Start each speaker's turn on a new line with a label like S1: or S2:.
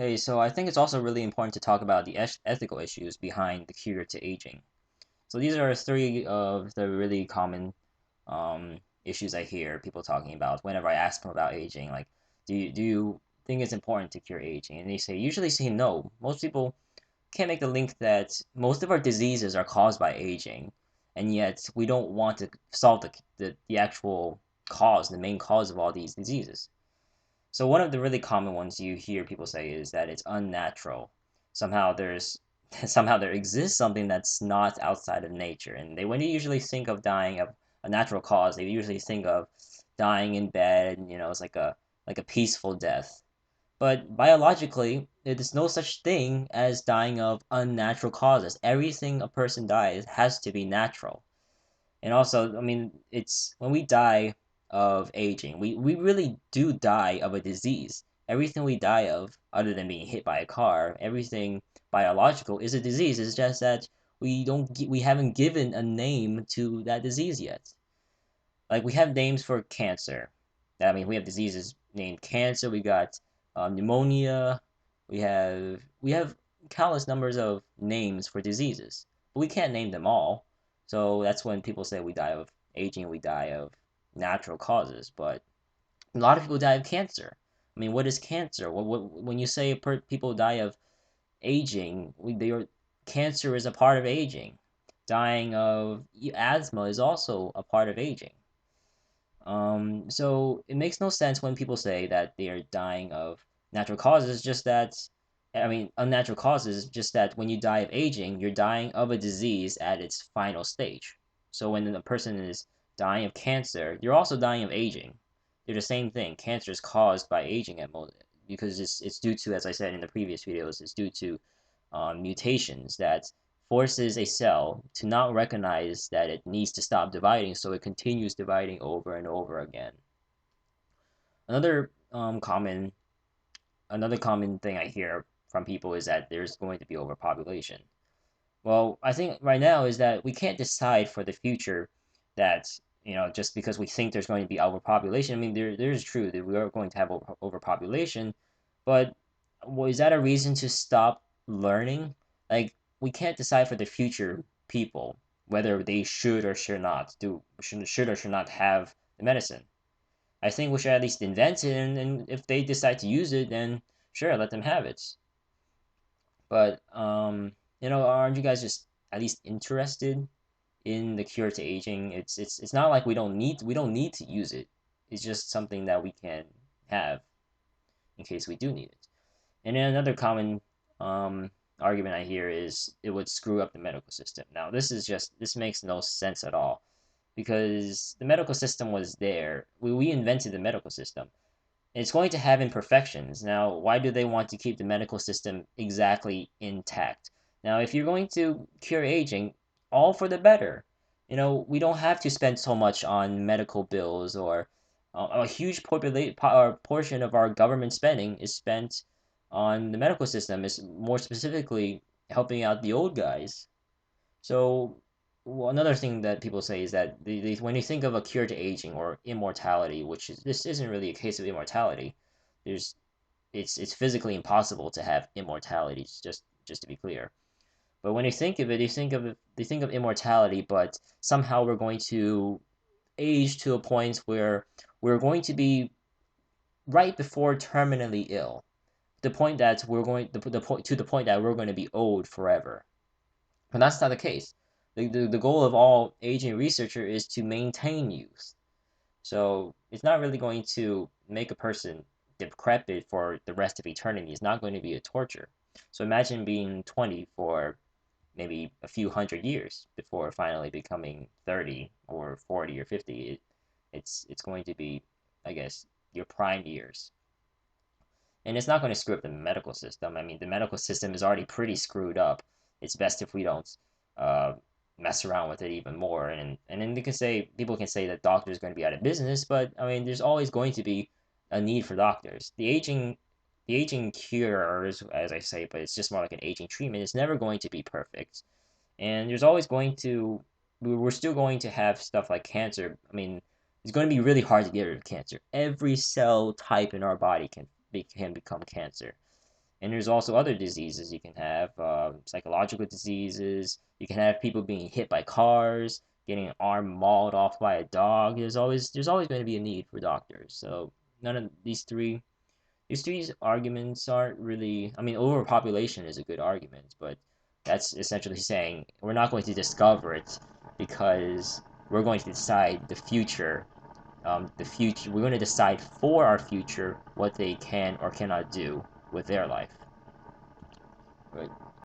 S1: Hey, so I think it's also really important to talk about the ethical issues behind the cure to aging. So these are three of the really common issues I hear people talking about whenever I ask them about aging. Like, do you think it's important to cure aging? And they usually say no. Most people can't make the link that most of our diseases are caused by aging, and yet we don't want to solve the actual cause, the main cause of all these diseases. So one of the really common ones you hear people say is that it's unnatural. Somehow there's somehow there exists something that's not outside of nature. And they when you usually think of dying of a natural cause, they usually think of dying in bed, it's like a peaceful death. But biologically, there's no such thing as dying of unnatural causes. Everything a person dies has to be natural. And also, I mean, it's when we die of aging, we really do die of a disease. Everything we die of, other than being hit by a car, everything biological is a disease. It's just that we haven't given a name to that disease yet. Like we have names for cancer. I mean, we have diseases named cancer. We got pneumonia. We have countless numbers of names for diseases, but we can't name them all. So that's when people say we die of aging, we die of natural causes. But a lot of people die of cancer. I mean, what is cancer? When you say people die of aging, cancer is a part of aging. Dying of asthma is also a part of aging. So it makes no sense when people say that they are dying of natural causes, just that, I mean, unnatural causes, just that when you die of aging, you're dying of a disease at its final stage. So when a person is dying of cancer, you're also dying of aging. They're the same thing. Cancer is caused by aging at most because it's due to, as I said in the previous videos, it's due to mutations that forces a cell to not recognize that it needs to stop dividing, so it continues dividing over and over again. Another common thing I hear from people is that there's going to be overpopulation. Well, I think right now is that we can't decide for the future that just because we think there's going to be overpopulation. I mean, there's true that we are going to have overpopulation, but is that a reason to stop learning? Like, we can't decide for the future people whether they should or should not have the medicine. I think we should at least invent it, and if they decide to use it, then sure, let them have it. But aren't you guys just at least interested in the cure to aging? It's not like we don't need to use it. It's just something that we can have in case we do need it. And then another common argument I hear is it would screw up the medical system. Now this makes no sense at all because the medical system was there. We invented the medical system. It's going to have imperfections. Now, why do they want to keep the medical system exactly intact? Now, if you're going to cure aging, all for the better. We don't have to spend so much on medical bills or a huge portion of our government spending is spent on the medical system, is more specifically helping out the old guys. So another thing that people say is that when you think of a cure to aging or immortality, this isn't really a case of immortality. There's it's physically impossible to have immortality. Just to be clear. But when you think of it, you think of immortality, but somehow we're going to age to a point where we're going to be right before terminally ill. The point that we're going the point to the point that we're going to be old forever. But that's not the case. The goal of all aging researcher is to maintain youth. So it's not really going to make a person decrepit for the rest of eternity. It's not going to be a torture. So imagine being 20 for maybe a few hundred years before finally becoming 30 or 40 or 50. It's going to be, I guess, your prime years. And it's not going to screw up the medical system. I mean, the medical system is already pretty screwed up. It's best if we don't uh, mess around with it even more. And then people can say that doctors are going to be out of business, but I mean, there's always going to be a need for doctors. The aging cures, as I say, but it's just more like an aging treatment. It's never going to be perfect, and there's always going to we're still going to have stuff like cancer. I mean, it's going to be really hard to get rid of cancer. Every cell type in our body can become cancer. And there's also other diseases you can have, psychological diseases. You can have people being hit by cars, getting an arm mauled off by a dog. There's always going to be a need for doctors. So none of these three arguments aren't really. I mean, overpopulation is a good argument, but that's essentially saying we're not going to discover it because we're going to decide the future. We're going to decide for our future what they can or cannot do with their life. Right.